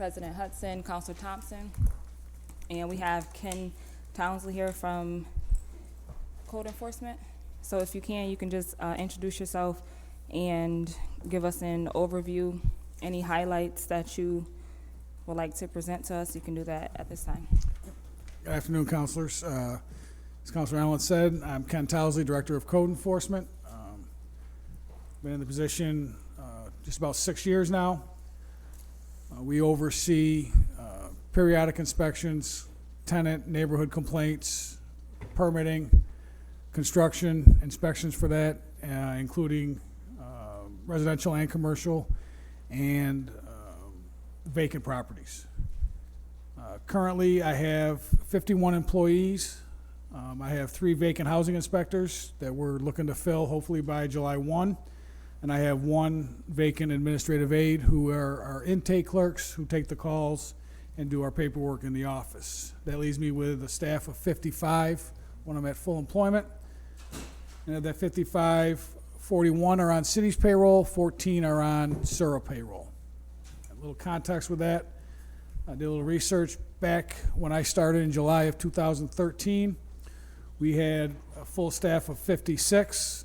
President Hudson, Counselor Thompson, and we have Ken Townsley here from Code Enforcement. So if you can just introduce yourself and give us an overview, any highlights that you would like to present to us. You can do that at this time. Good afternoon, councilors. As Councilor Allen said, I'm Ken Townsley, Director of Code Enforcement. Been in the position just about 6 years now. We oversee periodic inspections, tenant, neighborhood complaints, permitting, construction inspections for that, including residential and commercial, and vacant properties. Currently, I have 51 employees. I have 3 vacant housing inspectors that we're looking to fill hopefully by July 1. And I have 1 vacant administrative aide who are our intake clerks who take the calls and do our paperwork in the office. That leaves me with a staff of 55 when I'm at full employment. And of that 55, 41 are on city's payroll, 14 are on Syracuse payroll. A little context with that. I did a little research back when I started in July of 2013. We had a full staff of 56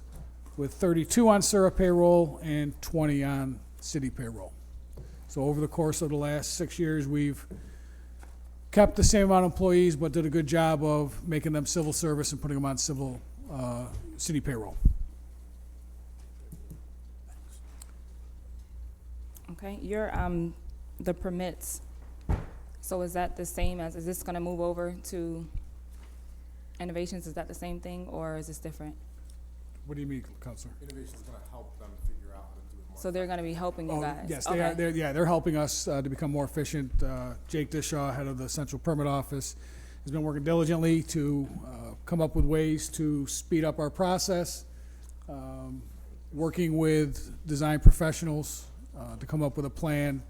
with 32 on Syracuse payroll and 20 on city payroll. So over the course of the last 6 years, we've kept the same amount of employees, but did a good job of making them civil service and putting them on civil city payroll. Okay, your the permits. So is that the same as? Is this going to move over to innovations? Is that the same thing, or is this different? What do you mean, Councilor? Innovation is going to help them figure out how to do it more. So they're going to be helping you guys. Yes, okay. they're helping us to become more efficient. Jake Dishaw, head of the Central Permit Office, has been working diligently to come up with ways to speed up our process, working with design professionals to come up with a plan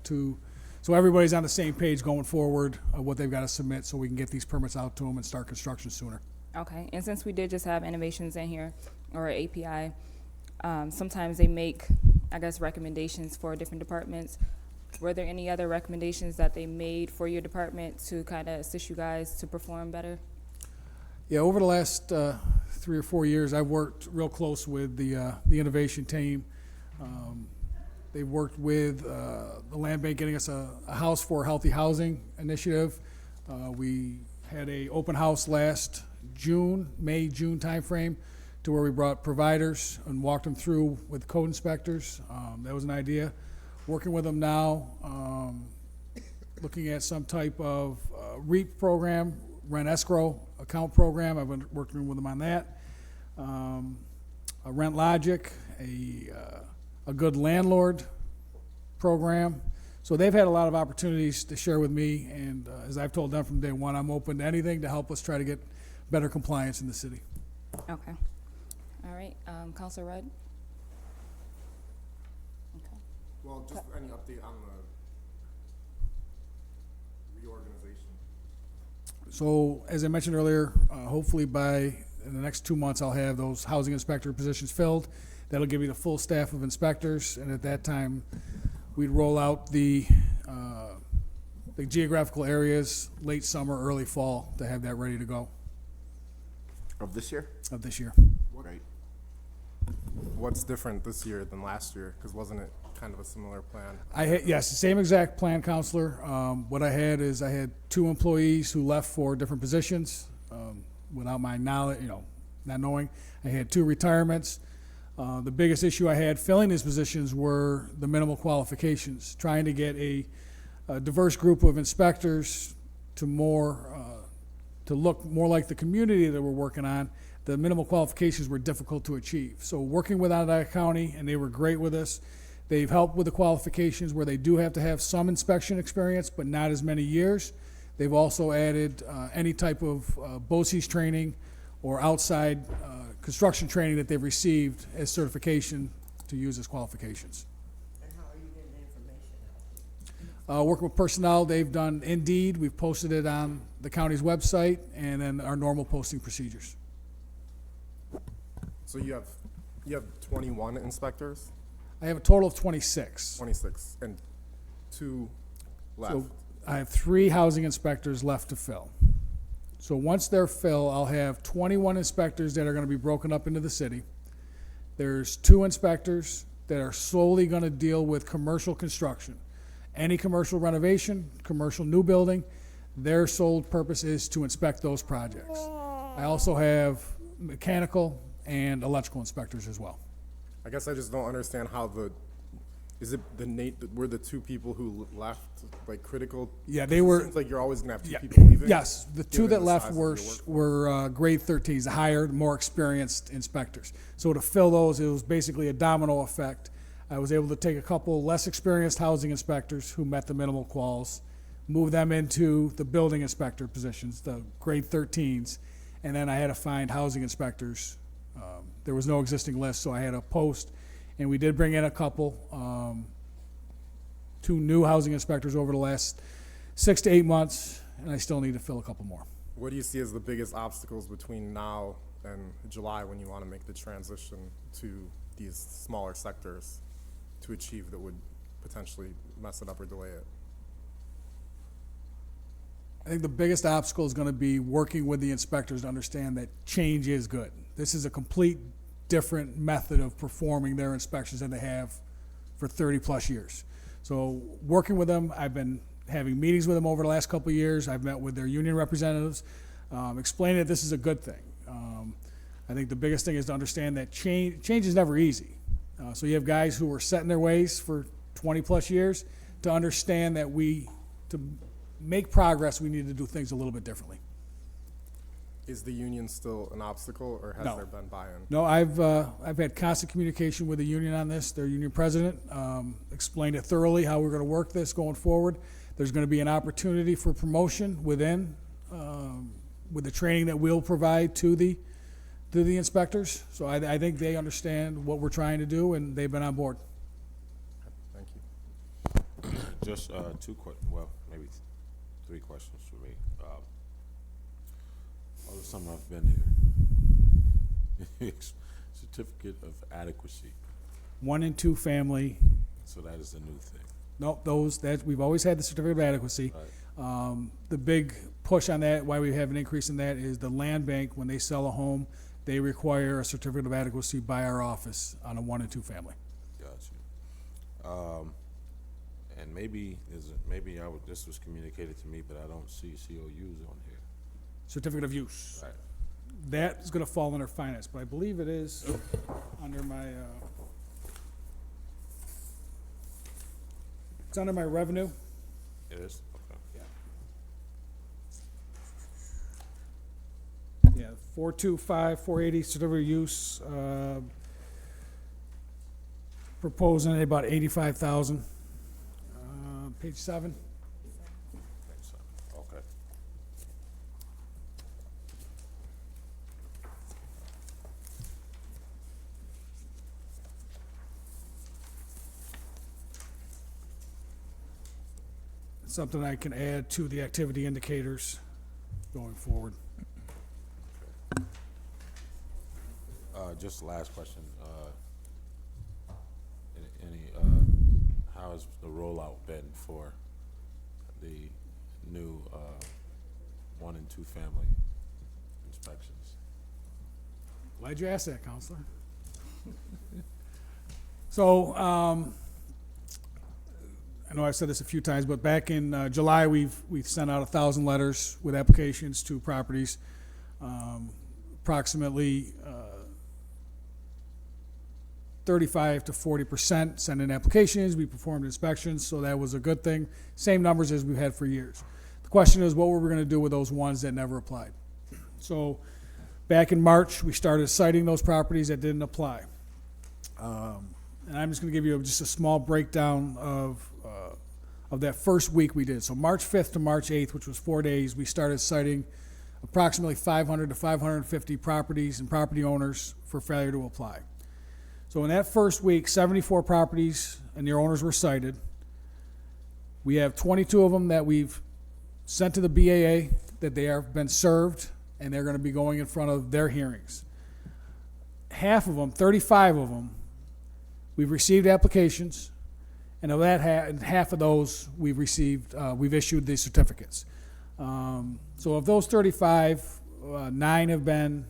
so everybody's on the same page going forward of what they've got to submit so we can get these permits out to them and start construction sooner. Okay, and since we did just have innovations in here, or API, sometimes they make, I guess, recommendations for different departments. Were there any other recommendations that they made for your department to kind of assist you guys to perform better? Yeah, over the last 3 or 4 years, I've worked real close with the innovation team. They've worked with the land bank getting us a house for healthy housing initiative. We had a open house last May, June timeframe, to where we brought providers and walked them through with code inspectors. That was an idea. Working with them now, looking at some type of REAP program, rent escrow account program. I've been working with them on that. A Rent Logic, a good landlord program. So they've had a lot of opportunities to share with me, and as I've told them from day one, I'm open to anything to help us try to get better compliance in the city. Okay. All right, Councilor Rudd? Okay. Well, just any update on the reorganization? So as I mentioned earlier, hopefully in the next 2 months, I'll have those housing inspector positions filled. That'll give me the full staff of inspectors, and at that time, we'd roll out the geographical areas late summer, early fall to have that ready to go Of this year? of this year. Great. What's different this year than last year? Because wasn't it kind of a similar plan? Yes, the same exact plan, Counselor. What I had 2 employees who left for different positions without my knowledge, not knowing. I had 2 retirements. The biggest issue I had filling these positions were the minimal qualifications, trying to get a diverse group of inspectors to look more like the community that we're working on. The minimal qualifications were difficult to achieve. So working with Onondaga County, and they were great with us. They've helped with the qualifications where they do have to have some inspection experience, but not as many years. They've also added any type of BOCES training or outside construction training that they've received as certification to use as qualifications. And how are you getting the information out? Working with personnel, they've done Indeed. We've posted it on the county's website, and then our normal posting procedures. So you have 21 inspectors, I have a total of 26. 26, and 2 left? So I have 3 housing inspectors left to fill. So once they're filled, I'll have 21 inspectors that are gonna be broken up into the city. There's 2 inspectors that are solely gonna deal with commercial construction. Any commercial renovation, commercial new building, their sole purpose is to inspect those projects. I also have mechanical and electrical inspectors as well. I guess I just don't understand how is it were the 2 people who left, like, critical? Yeah, they It were. seems like you're always gonna have 2 Yeah. people leaving. Yes, the 2 given that the left size of were, your workforce. were grade 13s, the higher, more experienced inspectors. So to fill those, it was basically a domino effect. I was able to take a couple less experienced housing inspectors who met the minimal quals, move them into the building inspector positions, the grade 13s, and then I had to find housing inspectors. There was no existing list, so I had to post, and we did bring in a couple, 2 new housing inspectors over the last 6 to 8 months, and I still need to fill a couple more. What do you see as the biggest obstacles between now and July when you want to make the transition to these smaller sectors to achieve that would potentially mess it up or delay it? I think the biggest obstacle is going to be working with the inspectors to understand that change is good. This is a complete different method of performing their inspections than they have for 30-plus years. So working with them, I've been having meetings with them over the last couple of years. I've met with their union representatives, explaining that this is a good thing. I think the biggest thing is to understand that change is never easy. So you have guys who were set in their ways for 20-plus years to understand that to make progress, we need to do things a little bit differently. Is the union still an obstacle, or has No. there been buy-in? No, I've had constant communication with the union on this. Their union president explained it thoroughly how we're going to work this going forward. There's going to be an opportunity for promotion within, with the training that we'll provide to the inspectors. So I think they understand what we're trying to do, and they've been on board. Thank you. Just well, maybe 3 questions for me. All the time I've been here, certificate of adequacy. 1 and 2 family. So that is a new thing. No, we've always had the certificate of adequacy. Right. The big push on that, why we have an increase in that, is the land bank, when they sell a home, they require a certificate of adequacy by our office on a 1 and 2 family. Gotcha. And maybe this was communicated to me, but I don't see COUs on here. Certificate of use. Right. That is gonna fall under finance, but I believe it is under my, it's under my revenue. It is? Okay. Yeah, 425, 480, certificate of use, proposing about 85,000. Page 7. Thanks, son. Okay. Something I can add to the activity indicators going forward. Just last question. How has the rollout been for the new 1 and 2 family inspections? Glad you asked that, Counselor. So, I know I've said this a few times, but back in July, we've sent out 1,000 letters with applications to properties. Approximately 35 to 40% sent in applications. We performed inspections, so that was a good thing. Same numbers as we've had for years. The question is, what were we going to do with those ones that never applied? So back in March, we started citing those properties that didn't apply. And I'm just going to give you just a small breakdown of that first week we did. So March 5th to March 8th, which was 4 days, we started citing approximately 500 to 550 properties and property owners for failure to apply. So in that first week, 74 properties and their owners were cited. We have 22 of them that we've sent to the BAA, that they have been served, and they're going to be going in front of their hearings. Half of them, 35 of them, we've received applications, And of that, half of those we've received, we've issued the certificates. So of those 35, 9 have been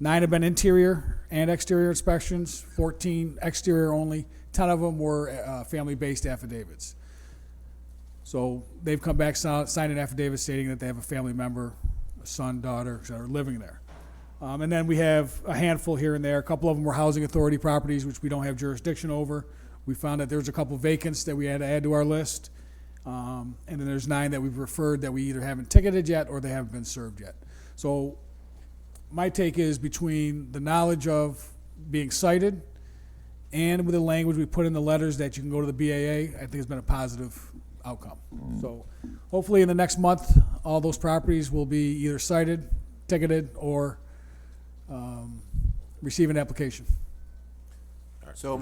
interior and exterior inspections, 14 exterior only. 10 of them were family-based affidavits. So they've come back, signed an affidavit stating that they have a family member, a son, daughter, that are living there. And then we have a handful here and there. A couple of them were housing authority properties, which we don't have jurisdiction over. We found that there's a couple vacants that we had to add to our list. And then there's 9 that we've referred that we either haven't ticketed yet or they haven't been served yet. So my take is between the knowledge of being cited and with the language we put in the letters that you can go to the BAA, I think it's been a positive outcome. So hopefully in the next month, all those properties will be either cited, ticketed, or receive an application. So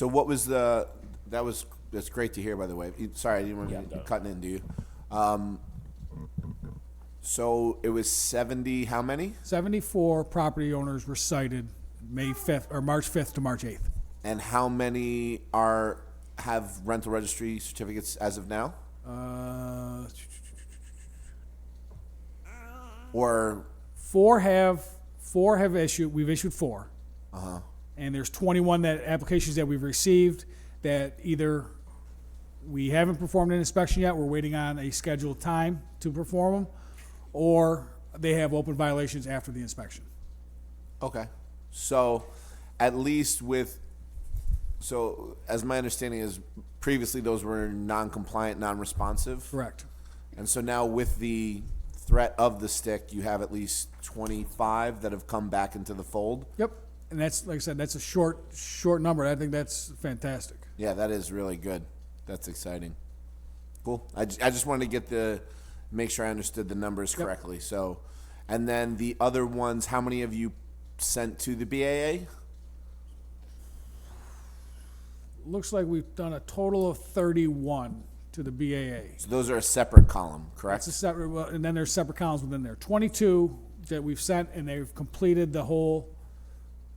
what was that's great to hear, by the way. Sorry, I didn't want to be cutting into you. So it was 70, how many? 74 property owners were cited May 5th or March 5th to March 8th. And how many have rental registry certificates as of now? Or Four have issued. We've issued 4. And there's 21 applications that we've received that either we haven't performed an inspection yet, we're waiting on a scheduled time to perform them, or they have open violations after the inspection. okay, so at least as my understanding is, previously those were non-compliant, non-responsive. Correct. And so now with the threat of the stick, you have at least 25 that have come back into the fold. Yep. And that's, like I said, that's a short number. I think that's fantastic. Yeah, that is really good. That's exciting. Cool. I just wanted to make sure I understood the numbers correctly. So, and then the other ones, how many have you sent to the BAA? Looks like we've done a total of 31 to the BAA. So those are a separate column, correct? That's a separate, well, and then there's separate columns within there. 22 that we've sent, and they've completed the whole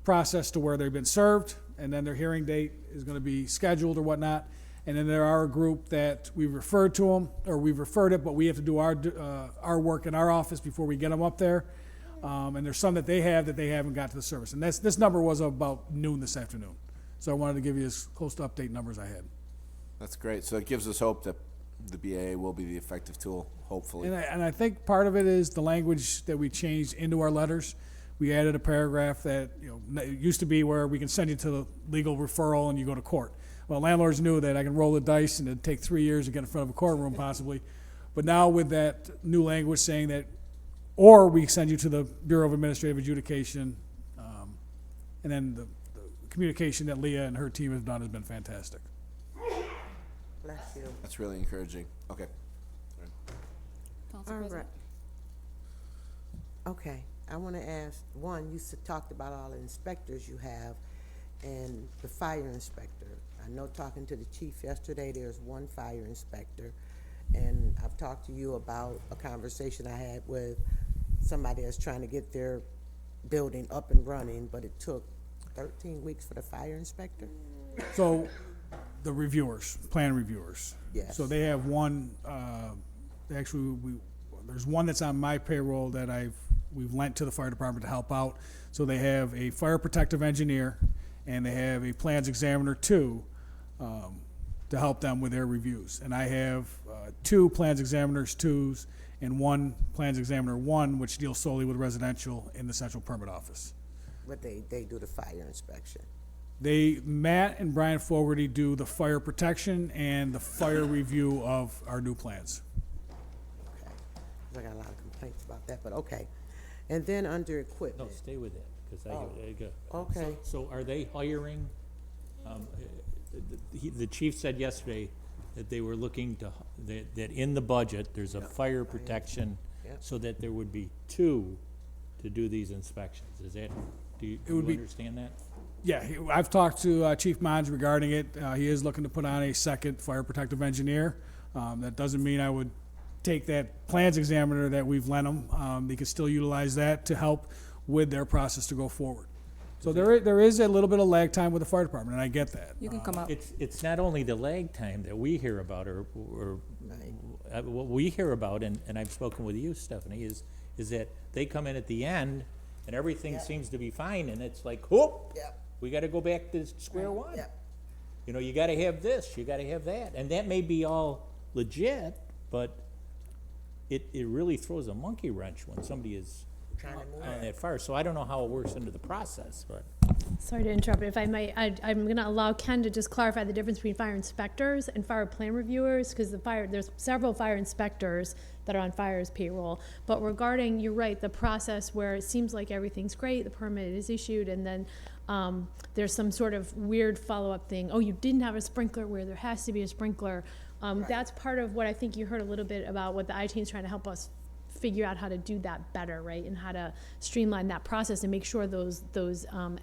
process to where they've been served, and then their hearing date is going to be scheduled or whatnot. And then there are a group that we've referred to them, or we've referred it, but we have to do our work in our office before we get them up there. And there's some that they haven't got to the service. And this number was about noon this afternoon. So I wanted to give you as close to update numbers I had. That's great. So it gives us hope that the BAA will be the effective tool, hopefully. And I think part of it is the language that we changed into our letters. We added a paragraph that, it used to be where we can send you to the legal referral and you go to court. Well, landlords knew that I can roll the dice and it'd take 3 years to get in front of a courtroom possibly. But now with that new language saying that, or we send you to the Bureau of Administrative Adjudication, and then the communication that Leah and her team have done has been fantastic. Bless you. That's really encouraging. Okay. Council All President. right. Okay, I want to ask, one, you talked about all the inspectors you have and the fire inspector. I know talking to the chief yesterday, there's one fire inspector. And I've talked to you about a conversation I had with somebody that's trying to get their building up and running, but it took 13 weeks for the fire inspector? So the reviewers, plan reviewers. Yes. So they have one, there's one that's on my payroll that we've lent to the fire department to help out. So they have a fire protective engineer and they have a plans examiner 2 to help them with their reviews. And I have 2 plans examiners 2s and 1 plans examiner 1, which deals solely with residential in the central permit office. But they do the fire inspection. Matt and Brian Fogarty do the fire protection and the fire review of our new plans. Okay. 'Cause I got a lot of complaints about that, but okay. And then under No, equipment. stay with that, because I go. Okay. So are they hiring, the chief said yesterday that they were looking to, that in the budget, there's a fire protection, Yep. so that there would be 2 to do these inspections. Is that, do you would be- understand that? Yeah, I've talked to Chief Mons regarding it. He is looking to put on a second fire protective engineer. That doesn't mean I would take that plans examiner that we've lent them. They could still utilize that to help with their process to go forward. So there is a little bit of lag time with the fire department, and I get that. You can come up. It's not only the lag time that we hear about, or what we hear about, and I've spoken with you, Stephanie, is that they come in at the end, and everything seems to be fine, and it's like, whoop, Yep. we gotta go back to square one. Yep. You know, you gotta have this, you gotta have that, and that may be all legit, but it really throws a monkey wrench when somebody is Trying to move on that fire. So I don't know how it works into the process, but. Sorry to interrupt, but if I might, I'm going to allow Ken to just clarify the difference between fire inspectors and fire plan reviewers, because there's several fire inspectors that are on fire's payroll. But regarding, you're right, the process where it seems like everything's great, the permit is issued, and then there's some sort of weird follow-up thing. Oh, you didn't have a sprinkler where there has to be a sprinkler. That's part of what I think you heard a little bit about what the I-Team is trying to help us figure out how to do that better, right? And how to streamline that process and make sure those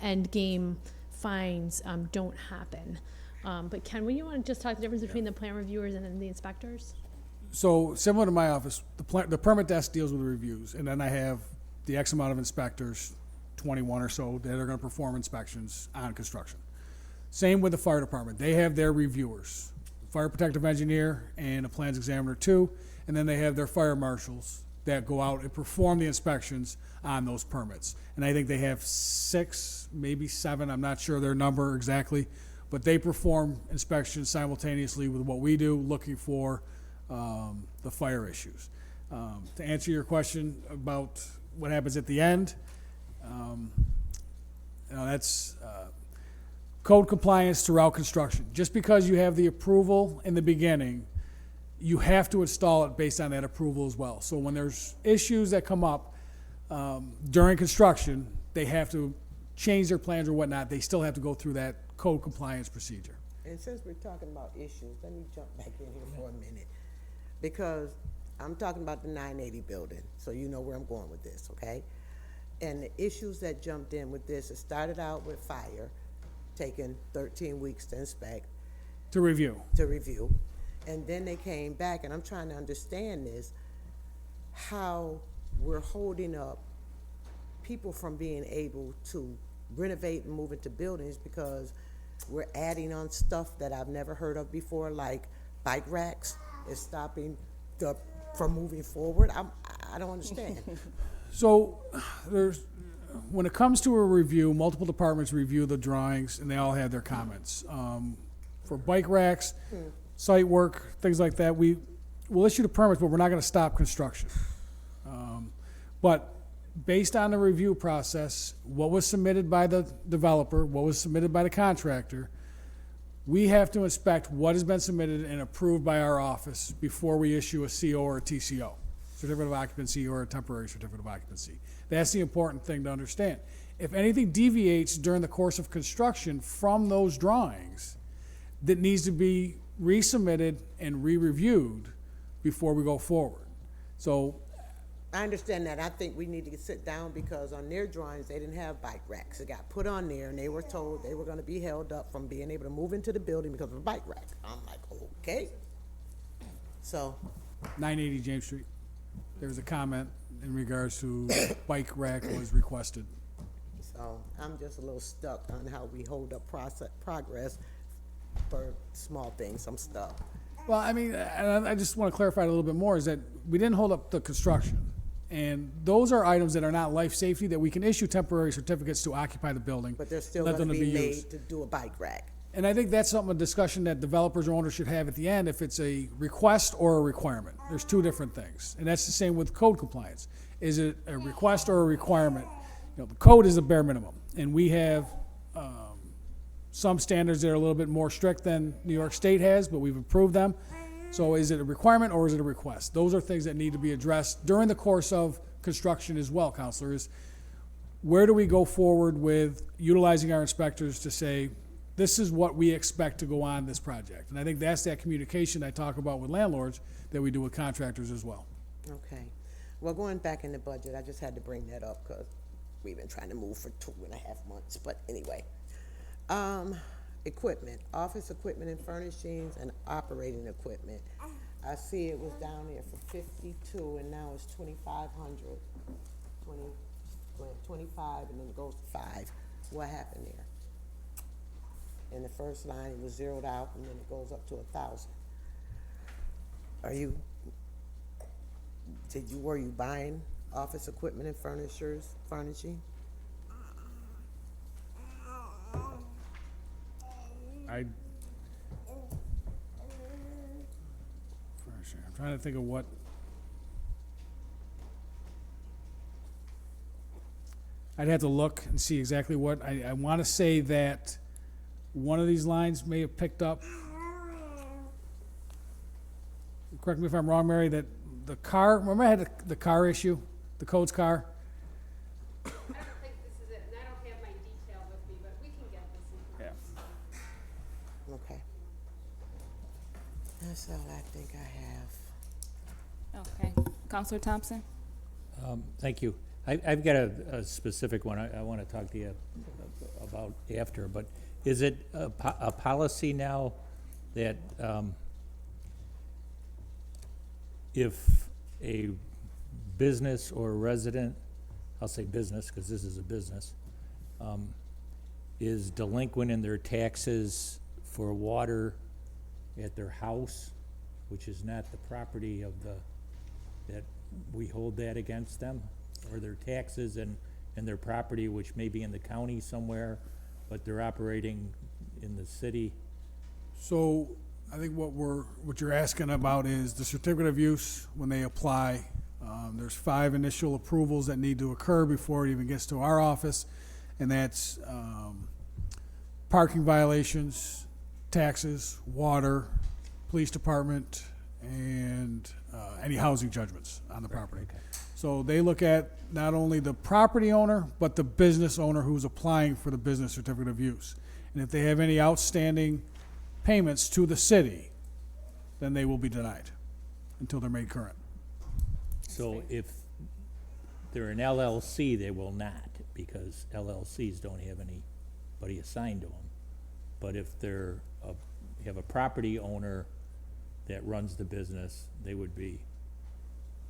end game fines don't happen. But Ken, will you want to just talk the difference between the plan reviewers and then the inspectors? So similar to my office, the permit desk deals with the reviews, and then I have the X amount of inspectors, 21 or so, that are going to perform inspections on construction. Same with the fire department. They have their reviewers, fire protective engineer and a plans examiner too, and then they have their fire marshals that go out and perform the inspections on those permits. And I think they have 6, maybe 7, I'm not sure their number exactly, but they perform inspections simultaneously with what we do, looking for the fire issues. To answer your question about what happens at the end, that's code compliance throughout construction. Just because you have the approval in the beginning, you have to install it based on that approval as well. So when there's issues that come up during construction, they have to change their plans or whatnot. They still have to go through that code compliance procedure. And since we're talking about issues, let me jump back in here for a minute. Because I'm talking about the 980 building, so you know where I'm going with this, okay? And the issues that jumped in with this, it started out with fire, taking 13 weeks to inspect, To review. to review. And then they came back, and I'm trying to understand this, how we're holding up people from being able to renovate and move into buildings because we're adding on stuff that I've never heard of before, like bike racks is stopping from moving forward. I don't understand. So when it comes to a review, multiple departments review the drawings and they all have their comments. For bike racks, site work, things like that, we'll issue the permits, but we're not gonna stop construction. But based on the review process, what was submitted by the developer, what was submitted by the contractor, we have to inspect what has been submitted and approved by our office before we issue a CO or a TCO, certificate of occupancy or a temporary certificate of occupancy. That's the important thing to understand. If anything deviates during the course of construction from those drawings, that needs to be resubmitted and re-reviewed before we go forward. So I understand that. I think we need to sit down because on their drawings, they didn't have bike racks. It got put on there and they were told they were gonna be held up from being able to move into the building because of a bike rack. I'm like, okay. So, 980 James Street, there's a comment in regards to bike rack was requested. so I'm just a little stuck on how we hold up progress for small things. I'm stuck. Well, I mean, and I just want to clarify it a little bit more, is that we didn't hold up the construction. And those are items that are not life safety that we can issue temporary certificates to occupy the building. But they're still let gonna them be used. made to do a bike rack. And I think that's something, a discussion that developers or owners should have at the end, if it's a request or a requirement. There's two different things. And that's the same with code compliance. Is it a request or a requirement? You know, the code is a bare minimum. And we have some standards that are a little bit more strict than New York State has, but we've approved them. So is it a requirement or is it a request? Those are things that need to be addressed during the course of construction as well, counselors. Where do we go forward with utilizing our inspectors to say, this is what we expect to go on this project? And I think that's that communication I talk about with landlords that we do with contractors as well. Okay. Well, going back in the budget, I just had to bring that up because we've been trying to move for 2.5 months. But anyway, equipment, office equipment and furnishings and operating equipment. I see it was down there for 52 and now it's 2,500. 25 and then it goes to 5. what happened there? In the first line, it was zeroed out, and then it goes up to 1,000. Were you buying office equipment and furnishing? I'm trying to think of what. I'd have to look and see exactly what, I want to say that one of these lines may have picked up. Correct me if I'm wrong, Mary, that the car, remember I had the car issue, the Codes car? I don't think this is it, and I don't have my detail with me, but we can get this information. Okay. That's all I think I have. Okay. Counselor Thompson? Thank you. I've got a specific one I want to talk to you about after, but is it a policy now that if a business or a resident, I'll say business because this is a business, is delinquent in their taxes for water at their house, which is not the property of that we hold that against them, or their taxes and their property, which may be in the county somewhere, but they're operating in the city? So I think what you're asking about is the certificate of use when they apply. There's 5 initial approvals that need to occur before it even gets to our office, and that's parking violations, taxes, water, police department, and any housing judgments on the property. Okay. So they look at not only the property owner, but the business owner who's applying for the business certificate of use. And if they have any outstanding payments to the city, then they will be denied until they're made current. So if they're an LLC, they will not, because LLCs don't have anybody assigned to them. But if have a property owner that runs the business, they would be.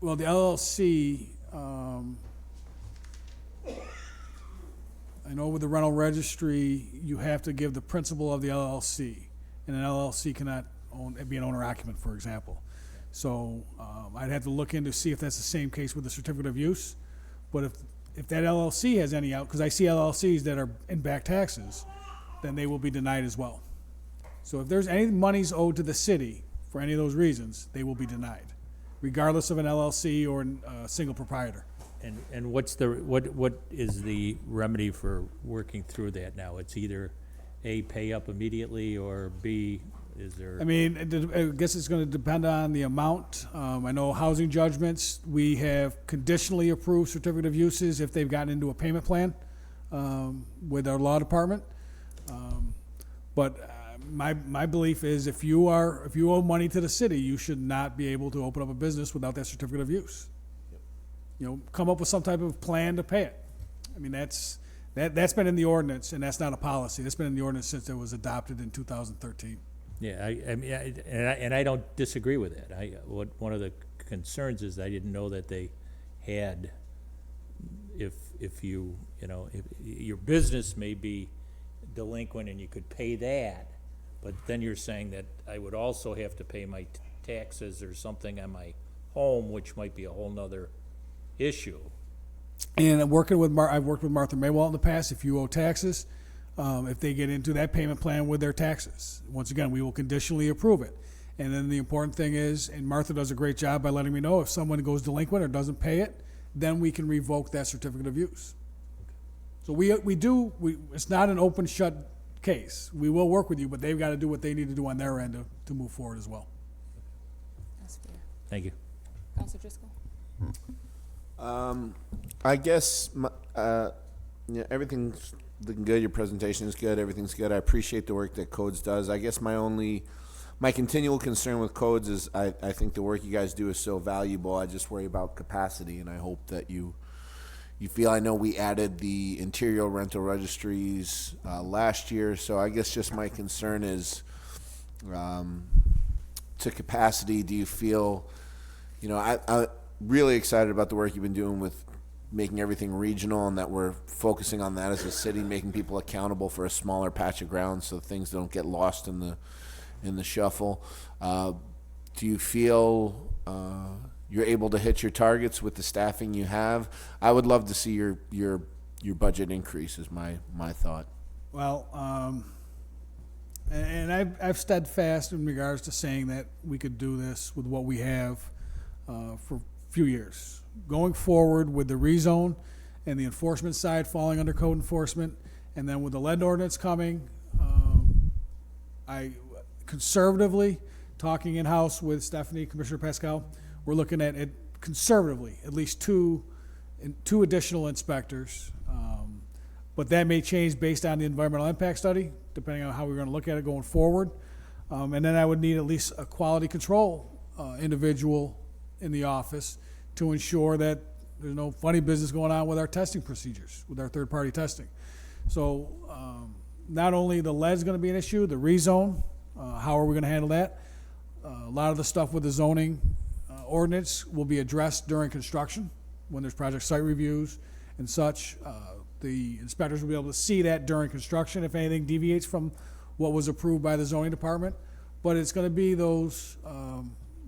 Well, the LLC, I know with the rental registry, you have to give the principal of the LLC, and an LLC cannot be an owner occupant, for example. So I'd have to look in to see if that's the same case with the certificate of use. But if that LLC has any out, because I see LLCs that are in back taxes, then they will be denied as well. So if there's any monies owed to the city for any of those reasons, they will be denied, regardless of an LLC or a single proprietor. And what is the remedy for working through that now? It's either A, pay up immediately, or B, is there? I mean, I guess it's going to depend on the amount. I know housing judgments, we have conditionally approved certificate of uses if they've gotten into a payment plan with our law department. But my belief is if you owe money to the city, you should not be able to open up a business without that certificate of use. You know, come up with some type of plan to pay it. I mean, that's been in the ordinance, and that's not a policy. That's been in the ordinance since it was adopted in 2013. Yeah, I mean, and I don't disagree with that. One of the concerns is I didn't know that they had, if your business may be delinquent and you could pay that, but then you're saying that I would also have to pay my taxes or something on my home, which might be a whole nother issue. And I've worked with Martha Maywalt in the past. If you owe taxes, if they get into that payment plan with their taxes, once again, we will conditionally approve it. And then the important thing is, and Martha does a great job by letting me know if someone goes delinquent or doesn't pay it, then we can revoke that certificate of use. So it's not an open shut case. We will work with you, but they've got to do what they need to do on their end to move forward as well. That's fair. Thank you. Counselor Driscoll? I guess everything's looking good. Your presentation is good. Everything's good. I appreciate the work that Codes does. I guess my continual concern with Codes is I think the work you guys do is so valuable. I just worry about capacity, and I hope that you feel. I know we added the interior rental registries last year, so I guess just my concern is to capacity. Do you feel, I'm really excited about the work you've been doing with making everything regional and that we're focusing on that as a city, making people accountable for a smaller patch of ground so things don't get lost in the shuffle. Do you feel you're able to hit your targets with the staffing you have? I would love to see your budget increase is my thought. Well, and I've steadfast in regards to saying that we could do this with what we have for a few years. Going forward with the rezone and the enforcement side falling under code enforcement, and then with the lead ordinance coming, I conservatively, talking in-house with Stephanie, Commissioner Pascal, we're looking at it conservatively, at least two additional inspectors. But that may change based on the environmental impact study, depending on how we're going to look at it going forward. And then I would need at least a quality control individual in the office to ensure that there's no funny business going on with our testing procedures, with our third-party testing. So not only the lead's going to be an issue, the rezone, how are we going to handle that? A lot of the stuff with the zoning ordinance will be addressed during construction when there's project site reviews and such. The inspectors will be able to see that during construction if anything deviates from what was approved by the zoning department. But it's going to be those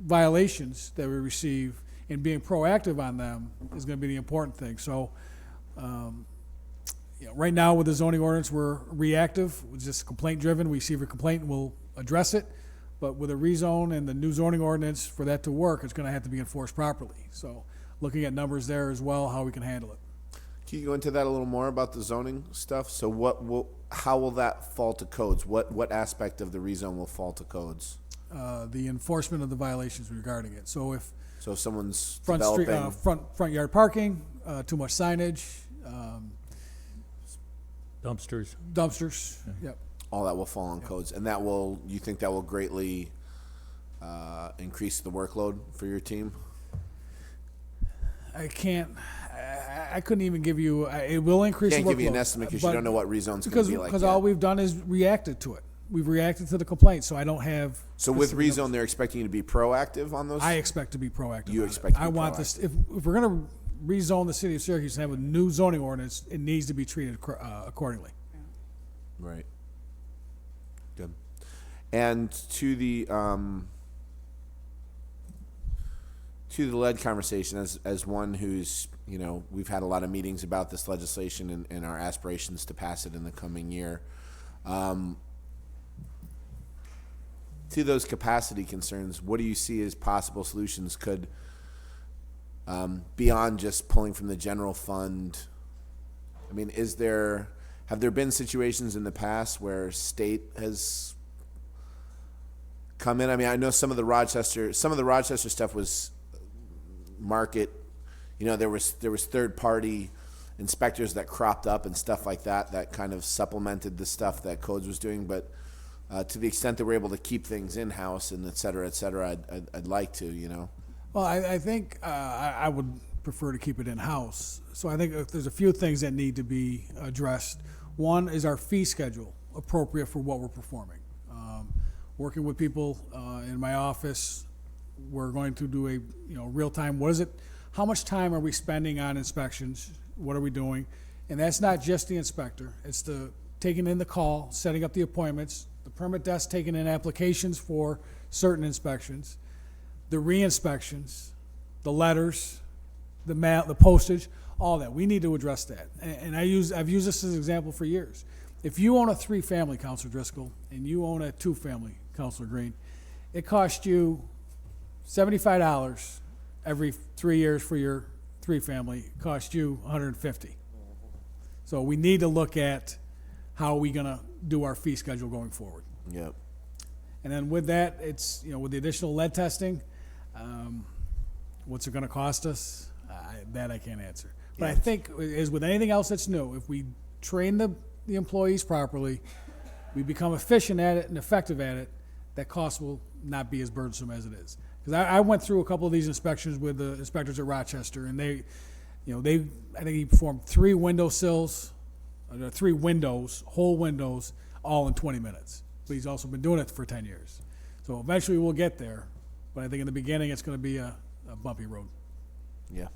violations that we receive, and being proactive on them is going to be the important thing. So right now with the zoning ordinance, we're reactive. It's just complaint driven. We receive a complaint and we'll address it. But with a rezone and the new zoning ordinance, for that to work, it's going to have to be enforced properly. So looking at numbers there as well, how we can handle it. Can you go into that a little more about the zoning stuff? So how will that fall to codes? What aspect of the rezone will fall to codes? The enforcement of the violations regarding it. So if Someone's front developing, street, front yard parking, too much signage, Dumpsters. dumpsters, yep. all that will fall on codes, and you think that will greatly increase the workload for your team? I couldn't even give you, it will increase the workload. Can't give you an estimate because you don't know what rezone's going to be like Because yet. all we've done is reacted to it. We've reacted to the complaint, so I don't have. So with specific rezone, they're expecting you to be proactive on those? I expect to be proactive. You on expect it. to be I want this. If we're going to rezone the city of Syracuse and have a new zoning ordinance, it needs to be treated accordingly. Right. Good. And to the lead conversation, as one who's, we've had a lot of meetings about this legislation and our aspirations to pass it in the coming year. To those capacity concerns, what do you see as possible solutions could, beyond just pulling from the general fund? I mean, have there been situations in the past where state has come in? I mean, I know some of the Rochester stuff was market, there was third party inspectors that cropped up and stuff like that kind of supplemented the stuff that Codes was doing, but to the extent that we're able to keep things in-house and et cetera, I'd like to, Well, I think I would prefer to keep it in-house. So I think there's a few things that need to be addressed. One is our fee schedule appropriate for what we're performing. Working with people in my office, we're going to do a real-time, how much time are we spending on inspections? What are we doing? And that's not just the inspector. It's the taking in the call, setting up the appointments, the permit desk taking in applications for certain inspections, the re-inspections, the letters, the mail, the postage, all that. We need to address that. And I've used this as an example for years. If you own a 3-family, Councilor Driscoll, and you own a 2-family, Councilor Green, it costs you $75 every 3 years for your 3-family. It costs you $150. So we need to look at how are we going to do our fee schedule going forward. Yep. And then with that, it's, with the additional lead testing, what's it going to cost us? That I can't answer. But I think, as with anything else that's new, if we train the employees properly, we become efficient at it and effective at it, that cost will not be as burdensome as it is. Because I went through a couple of these inspections with the inspectors at Rochester, and I think he performed 3 windowsills, 3 windows, whole windows, all in 20 minutes. But he's also been doing it for 10 years. So eventually we'll get there, but I think in the beginning it's going to be a bumpy road. Yeah.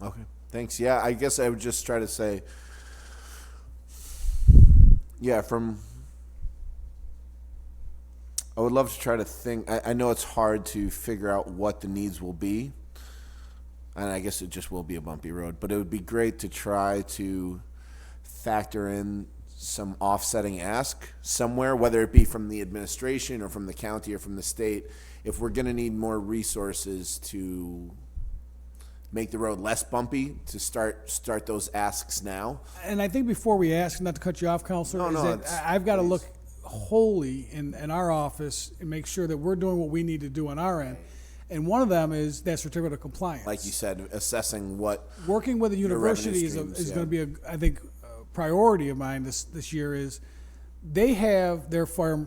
Okay. Thanks. Yeah, I guess I would just try to say, yeah, I would love to try to think. I know it's hard to figure out what the needs will be, and I guess it just will be a bumpy road, but it would be great to try to factor in some offsetting ask somewhere, whether it be from the administration or from the county or from the state, if we're going to need more resources to make the road less bumpy, to start those asks now. And I think before we ask, not to cut you off, Counselor, No, is no, that it's- I've got to please. look wholly in our office and make sure that we're doing what we need to do on our end. And one of them is that certificate of compliance. Like you said, assessing what Working with the Your university revenue is streams, going to be, I think, a priority of mine this year is they have their fire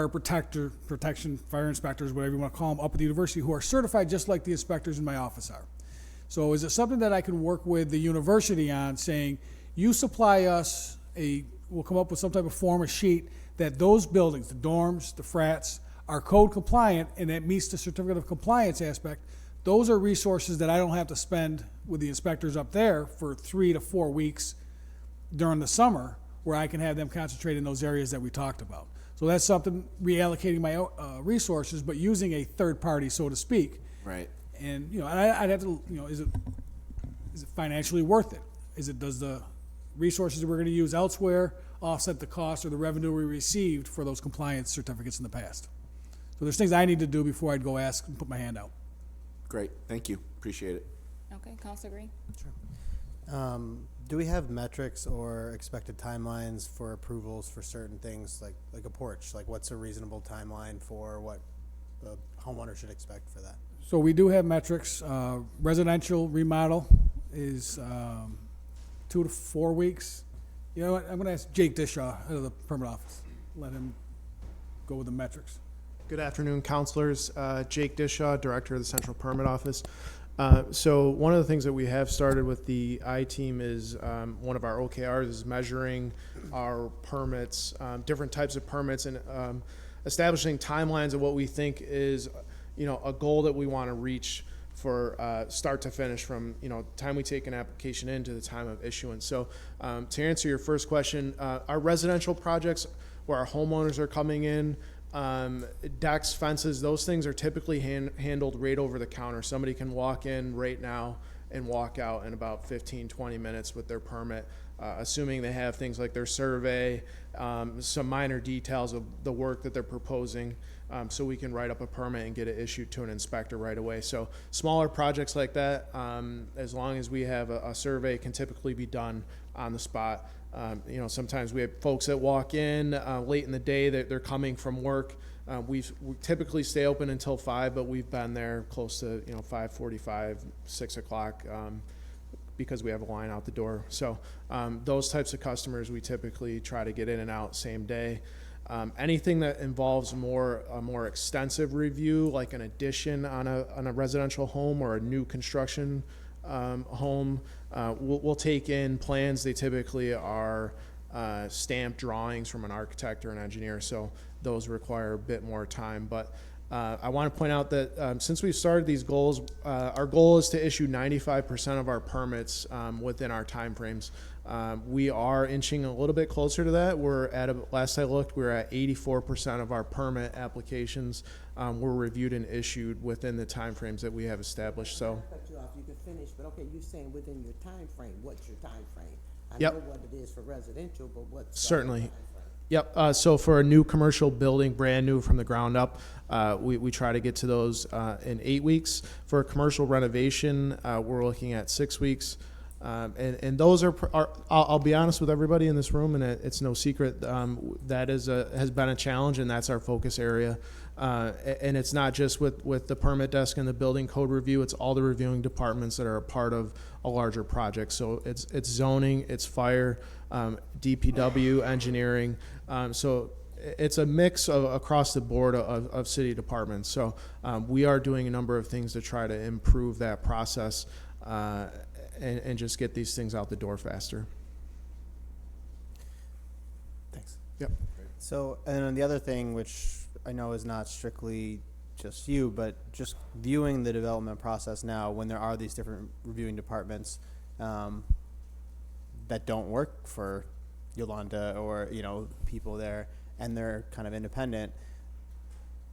protection, fire inspectors, whatever you want to call them, up at the university who are certified just like the inspectors in my office are. So is it something that I can work with the university on, saying, you supply us we'll come up with some type of form, a sheet, that those buildings, the dorms, the frats, are code compliant and that meets the certificate of compliance aspect. Those are resources that I don't have to spend with the inspectors up there for 3 to 4 weeks during the summer, where I can have them concentrate in those areas that we talked about. So that's something, reallocating my resources, but using a third party, so to speak. right. And, I'd have to, is it financially worth it? Does the resources that we're going to use elsewhere offset the cost or the revenue we received for those compliance certificates in the past? So there's things I need to do before I'd go ask and put my hand out. Great. Thank you. Appreciate it. Okay, Counselor Green? Do we have metrics or expected timelines for approvals for certain things, like a porch? Like, what's a reasonable timeline for what the homeowner should expect for that? So we do have metrics. Residential remodel is 2 to 4 weeks. You know what? I'm going to ask Jake Dishaw, head of the permit office. Let him go with the metrics. Good afternoon, counselors. Jake Dishaw, Director of the Central Permit Office. So one of the things that we have started with the I-team is one of our OKRs is measuring our permits, different types of permits, and establishing timelines of what we think is, a goal that we want to reach for start to finish, from time we take an application in to the time of issuance. So to answer your first question, our residential projects where our homeowners are coming in, decks, fences, those things are typically handled right over the counter. Somebody can walk in right now and walk out in about 15, 20 minutes with their permit, assuming they have things like their survey, some minor details of the work that they're proposing, so we can write up a permit and get it issued to an inspector right away. So smaller projects like that, as long as we have a survey, can typically be done on the spot. Sometimes we have folks that walk in late in the day, that they're coming from work. We typically stay open until 5, but we've been there close to 5:45, 6 o'clock, because we have a line out the door. So those types of customers, we typically try to get in and out same day. Anything that involves a more extensive review, like an addition on a residential home or a new construction home, we'll take in plans. They typically are stamped drawings from an architect or an engineer, so those require a bit more time. But I want to point out that since we've started these goals, our goal is to issue 95% of our permits within our timeframes. We are inching a little bit closer to that. Last I looked, we were at 84% of our permit applications were reviewed and issued within the timeframes that we have established. So. Cut you off, you can finish, but okay, you're saying within your time frame. What's your time frame? I Yep. know what it is for residential, but what's the Certainly. time frame? Yep. So for a new commercial building, brand new from the ground up, we try to get to those in 8 weeks. For a commercial renovation, we're looking at 6 weeks. And those are I'll be honest with everybody in this room, and it's no secret, that has been a challenge, and that's our focus area. And it's not just with the permit desk and the building code review, it's all the reviewing departments that are a part of a larger project. So it's zoning, it's fire, DPW, engineering. So it's a mix across the board of city departments. So we are doing a number of things to try to improve that process and just get these things out the door faster. Thanks. Yep. So, and then the other thing, which I know is not strictly just you, but just viewing the development process now, when there are these different reviewing departments that don't work for Yolanda or, you know, people there, and they're kind of independent.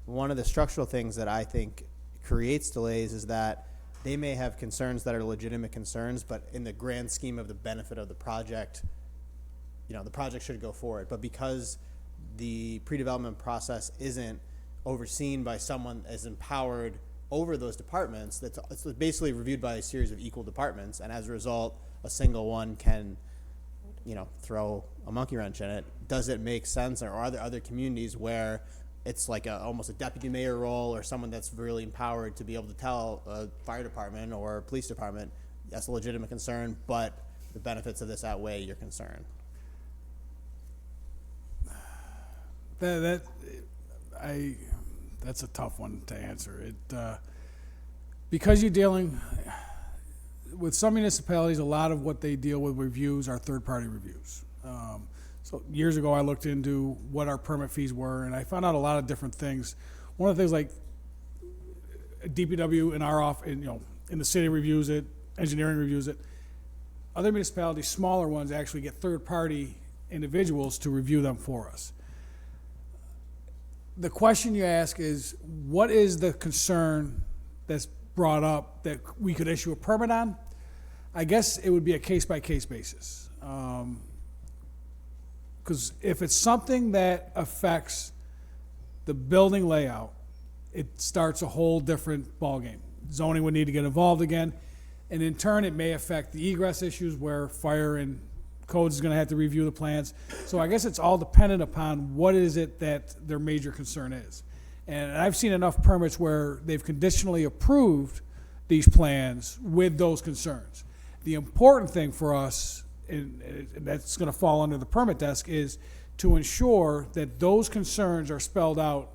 One of the structural things that I think creates delays is that they may have concerns that are legitimate concerns, but in the grand scheme of the benefit of the project, you know, the project should go forward. But because the pre-development process isn't overseen by someone as empowered over those departments, it's basically reviewed by a series of equal departments, and as a result, a single one can, you know, throw a monkey wrench in it. Does it make sense, or are there other communities where it's like almost a deputy mayor role, or someone that's really empowered to be able to tell a fire department or police department, that's a legitimate concern, but the benefits of this outweigh your concern? That's a tough one to answer. Because you're dealing with some municipalities, a lot of what they deal with reviews are third-party reviews. So years ago, I looked into what our permit fees were, and I found out a lot of different things. One of the things, like DPW in our office, in the city reviews it, engineering reviews it. Other municipalities, smaller ones, actually get third-party individuals to review them for us. The question you ask is, what is the concern that's brought up that we could issue a permit on? I guess it would be a case-by-case basis. Because if it's something that affects the building layout, it starts a whole different ballgame. Zoning would need to get involved again, and in turn, it may affect the egress issues where fire and codes is going to have to review the plans. So I guess it's all dependent upon what is it that their major concern is. And I've seen enough permits where they've conditionally approved these plans with those concerns. The important thing for us, and that's going to fall under the permit desk, is to ensure that those concerns are spelled out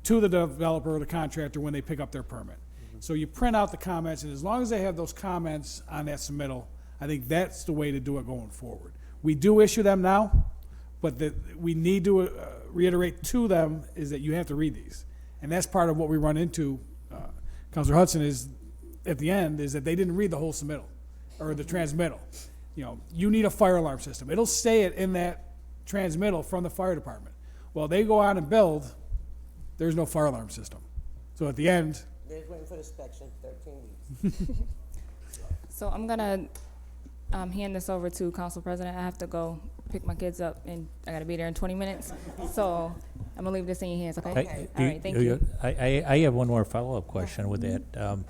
to the developer or the contractor when they pick up their permit. So you print out the comments, and as long as they have those comments on that submittal, I think that's the way to do it going forward. We do issue them now, but we need to reiterate to them is that you have to read these. And that's part of what we run into, Councilor Hudson, is at the end, is that they didn't read the whole submittal or the transmittal. You need a fire alarm system. It'll say it in that transmittal from the fire department. Well, they go on and build, there's no fire alarm system. So at the end, They're waiting for the inspection, 13 weeks. So I'm gonna hand this over to Council President. I have to go pick my kids up, and I gotta be there in 20 minutes. So I'm gonna leave this in your hands, okay? All right, thank you. I have one more follow-up question with that.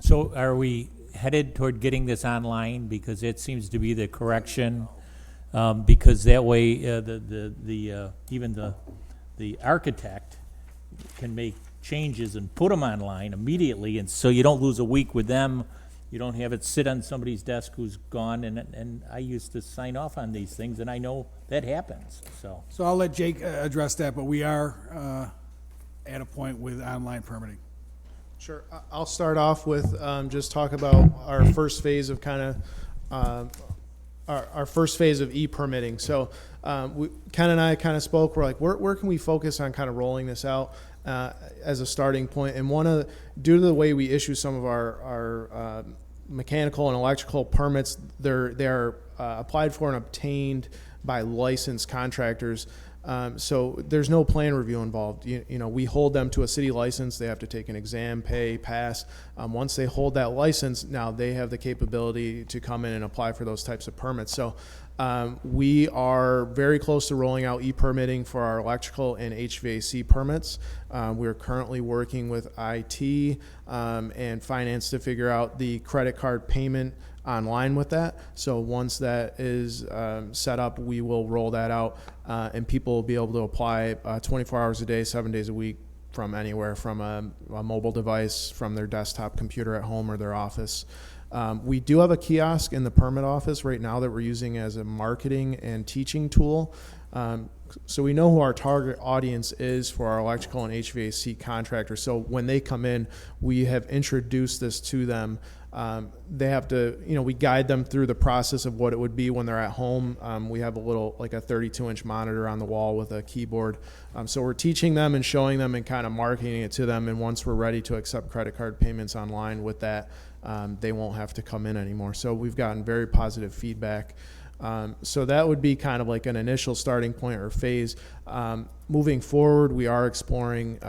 So are we headed toward getting this online, because it seems to be the correction? Because that way, even the architect can make changes and put them online immediately, and so you don't lose a week with them. You don't have it sit on somebody's desk who's gone, and I used to sign off on these things, and I know that happens, so. So I'll let Jake address that, but we are at a point with online permitting. Sure. I'll start off with just talk about our first phase of our first phase of e-permitting. So Ken and I kind of spoke. We're like, where can we focus on kind of rolling this out as a starting point? And due to the way we issue some of our mechanical and electrical permits, they're applied for and obtained by licensed contractors. So there's no plan review involved. We hold them to a city license. They have to take an exam, pay, pass. Once they hold that license, now they have the capability to come in and apply for those types of permits. So we are very close to rolling out e-permitting for our electrical and HVAC permits. We're currently working with IT and finance to figure out the credit card payment online with that. So once that is set up, we will roll that out, and people will be able to apply 24 hours a day, 7 days a week, from anywhere, from a mobile device, from their desktop computer at home or their office. We do have a kiosk in the permit office right now that we're using as a marketing and teaching tool. So we know who our target audience is for our electrical and HVAC contractors. So when they come in, we have introduced this to them. They have to, we guide them through the process of what it would be when they're at home. We have a 32-inch monitor on the wall with a keyboard. So we're teaching them and showing them and kind of marketing it to them. And once we're ready to accept credit card payments online with that, they won't have to come in anymore. So we've gotten very positive feedback. So that would be kind of like an initial starting point or phase. Moving forward, we are exploring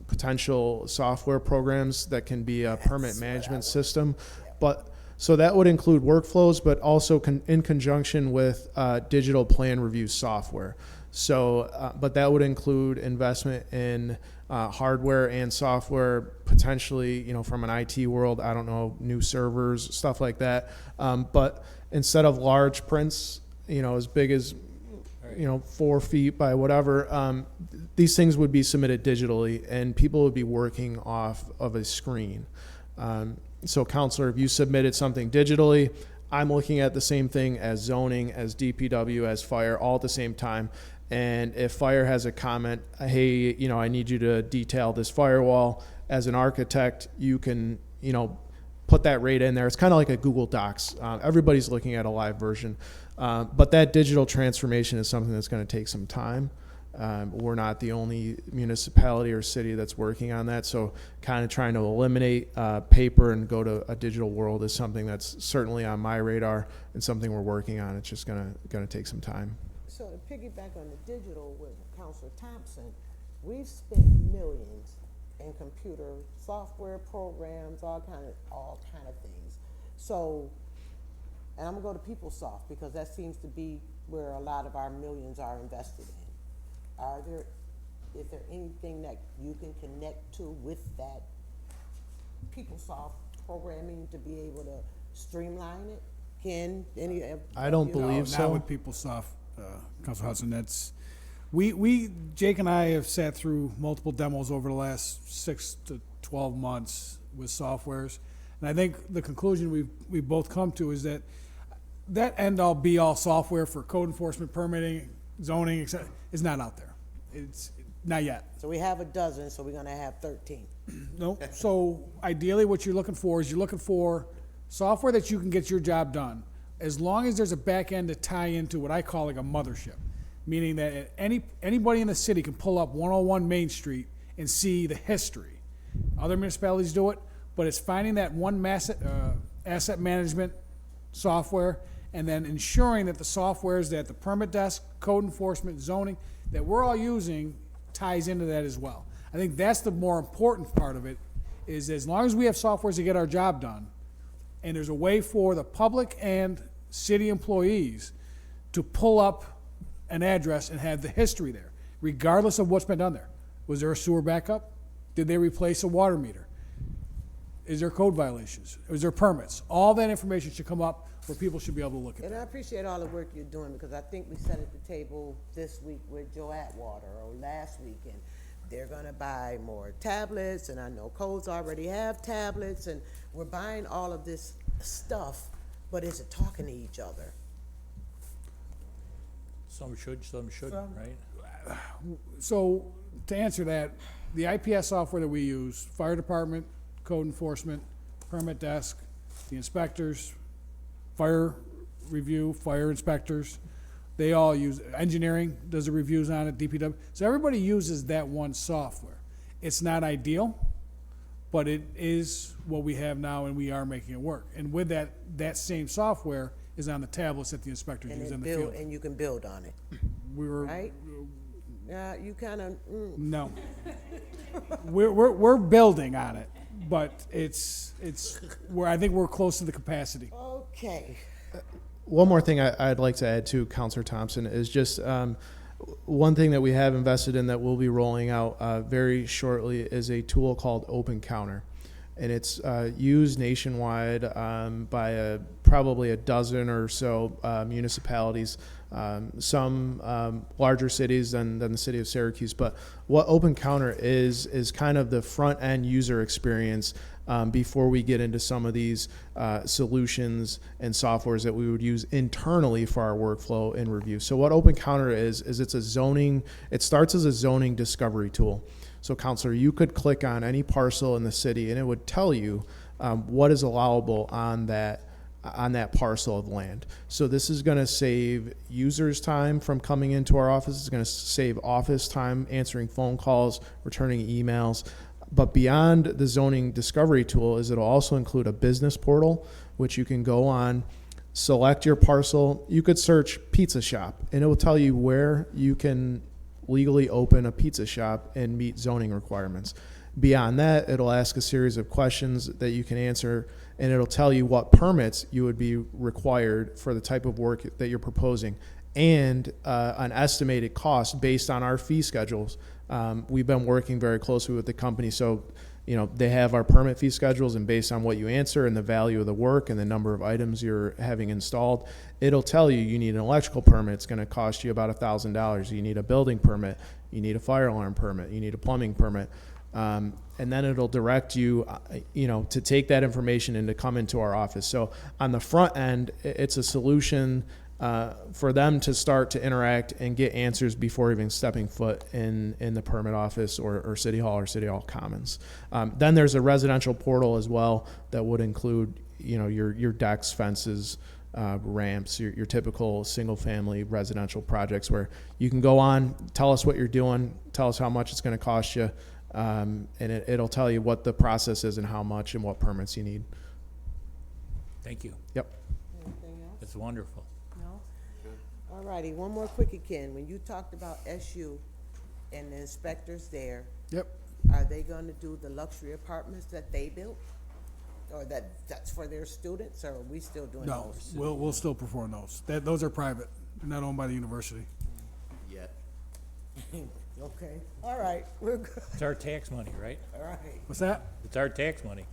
potential software programs that can be a permit management system. But so that would include workflows, but also in conjunction with digital plan review software. So, but that would include investment in hardware and software, potentially, from an IT world, I don't know, new servers, stuff like that. But instead of large prints, as big as, 4 feet by whatever, these things would be submitted digitally and people would be working off of a screen. So counselor, if you submitted something digitally, I'm looking at the same thing as zoning, as DPW, as fire, all at the same time. And if fire has a comment, hey, I need you to detail this firewall, as an architect, you can, put that right in there. It's kind of like a Google Docs. Everybody's looking at a live version. But that digital transformation is something that's going to take some time. We're not the only municipality or city that's working on that. So kind of trying to eliminate paper and go to a digital world is something that's certainly on my radar and something we're working on. It's just going to take some time. So to piggyback on the digital with Councilor Thompson, we've spent millions in computer software programs, all kind of things. So, and I'm gonna go to PeopleSoft because that seems to be where a lot of our millions are invested in. Is there anything that you can connect to with that PeopleSoft programming to be able to streamline it? I don't believe so. Not with PeopleSoft, Councilor Hudson. That's Jake and I have sat through multiple demos over the last 6 to 12 months with softwares, and I think the conclusion we've both come to is that end-all be-all software for code enforcement, permitting, zoning, etc., is not out there. It's not yet. So we have a dozen, so we're gonna have 13. No. So ideally, what you're looking for software that you can get your job done, as long as there's a back end to tie into what I call like a mothership. Meaning that anybody in the city can pull up 101 Main Street and see the history. Other municipalities do it, but it's finding that one asset management software and then ensuring that the softwares that the permit desk, code enforcement, zoning, that we're all using ties into that as well. I think that's the more important part of it, is as long as we have softwares to get our job done, and there's a way for the public and city employees to pull up an address and have the history there, regardless of what's been done there. Was there a sewer backup? Did they replace a water meter? Is there code violations? Is there permits? All that information should come up where people should be able to look at And that. I appreciate all the work you're doing because I think we sat at the table this week with Joe Atwater or last week, and they're gonna buy more tablets, and I know codes already have tablets, and we're buying all of this stuff, but is it talking to each other? Some should, right? So to answer that, the IPS software that we use, fire department, code enforcement, permit desk, the inspectors, fire review, fire inspectors, they all use, engineering does the reviews on it, DPW. So everybody uses that one software. It's not ideal, but it is what we have now and we are making it work. And with that same software is on the tablets that the inspectors use in the field. And you can build on it, We were, right? Yeah, you kind of, no. We're building on it, but I think we're close to the capacity. okay. One more thing I'd like to add to Councilor Thompson is just one thing that we have invested in that we'll be rolling out very shortly is a tool called Open Counter. And it's used nationwide by probably a dozen or so municipalities, some larger cities than the city of Syracuse. But what Open Counter is kind of the front end user experience before we get into some of these solutions and softwares that we would use internally for our workflow and review. So what Open Counter is it's a zoning, it starts as a zoning discovery tool. So counselor, you could click on any parcel in the city and it would tell you what is allowable on that parcel of land. So this is going to save users time from coming into our office. It's going to save office time answering phone calls, returning emails. But beyond the zoning discovery tool is it'll also include a business portal, which you can go on, select your parcel. You could search pizza shop and it will tell you where you can legally open a pizza shop and meet zoning requirements. Beyond that, it'll ask a series of questions that you can answer, and it'll tell you what permits you would be required for the type of work that you're proposing, and an estimated cost based on our fee schedules. We've been working very closely with the company, so they have our permit fee schedules, and based on what you answer and the value of the work and the number of items you're having installed, it'll tell you need an electrical permit. It's going to cost you about $1,000. You need a building permit. You need a fire alarm permit. You need a plumbing permit. And then it'll direct you, to take that information and to come into our office. So on the front end, it's a solution for them to start to interact and get answers before even stepping foot in the permit office or City Hall or City Hall Commons. Then there's a residential portal as well that would include, your decks, fences, ramps, your typical single-family residential projects where you can go on, tell us what you're doing, tell us how much it's going to cost you, and it'll tell you what the process is and how much and what permits you need. Thank you. Yep. Anything else? That's wonderful. No? All righty, one more quickie, Ken. When you talked about SU and the inspectors there, Yep. are they gonna do the luxury apartments that they built? Or that's for their students, or are we still doing No, those? we'll still perform those. Those are private, not owned by the university. Yet. Okay, all right, we're good, It's our tax money, right? all right. What's that? It's our tax money.